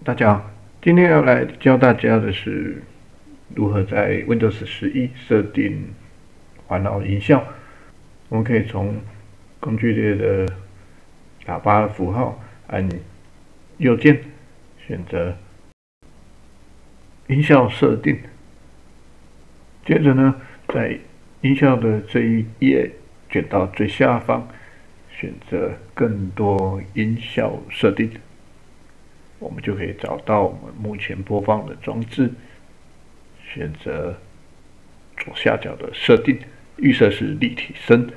大家好，今天要来教大家的是如何在 Windows 11设定环绕音效。我们可以从工具列的喇叭符号按右键，选择音效设定。接着呢，在音效的这一页卷到最下方，选择更多音效设定。我们就可以找到我们目前播放的装置，选择左下角的设定，预设是立体声。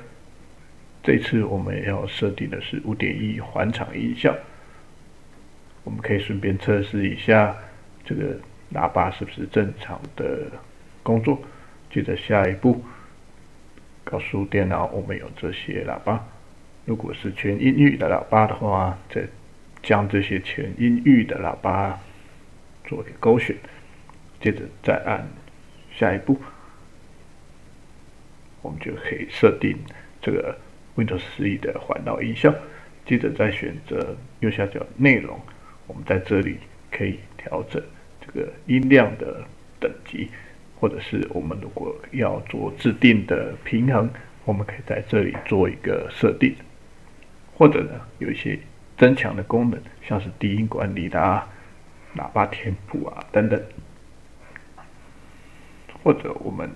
这次我们要设定的是 5.1 环场音效。我们可以顺便测试一下这个喇叭是不是正常的工作。接着下一步，告诉电脑我们有这些喇叭。如果是全音域的喇叭的话，再将这些全音域的喇叭做一个勾选，接着再按下一步，我们就可以设定这个 Windows 11的环绕音效。接着再选择右下角内容，我们在这里可以调整这个音量的等级，或者是我们如果要做自定的平衡，我们可以在这里做一个设定，或者呢有一些增强的功能，像是低音管理啦、喇叭填谱啊等等，或者我们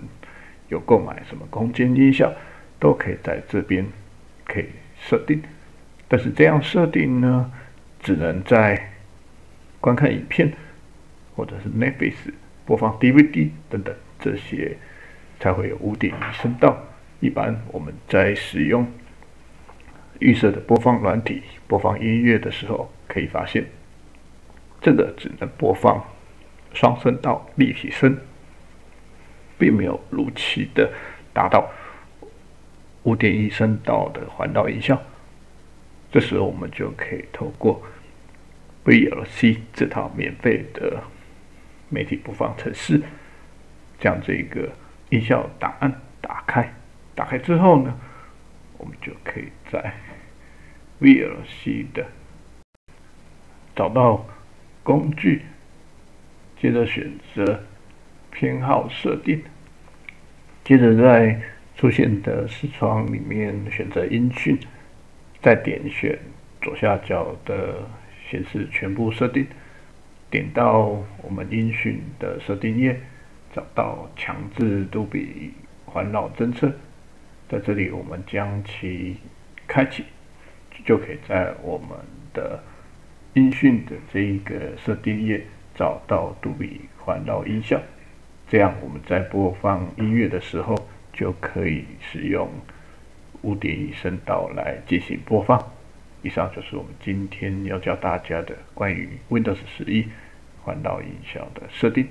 有购买什么空间音效，都可以在这边可以设定。但是这样设定呢，只能在观看影片或者是 Netflix 播放 DVD 等等这些才会有5.1声道。一般我们在使用预设的播放软体播放音乐的时候，可以发现这个只能播放双声道立体声，并没有如期的达到5.1声道的环绕音效。这时候我们就可以透过 VLC 这套免费的媒体播放程式，将这个音效档案打开。打开之后呢，我们就可以在 VLC 的找到工具，接着选择偏好设定，接着在出现的视窗里面选择音讯，再点选左下角的显示全部设定，点到我们音讯的设定页，找到强制杜比环绕侦测，在这里我们将其开启，就可以在我们的音讯的这一个设定页找到杜比环绕音效。这样我们在播放音乐的时候，就可以使用5.1声道来进行播放。以上就是我们今天要教大家的关于 Windows 11环绕音效的设定。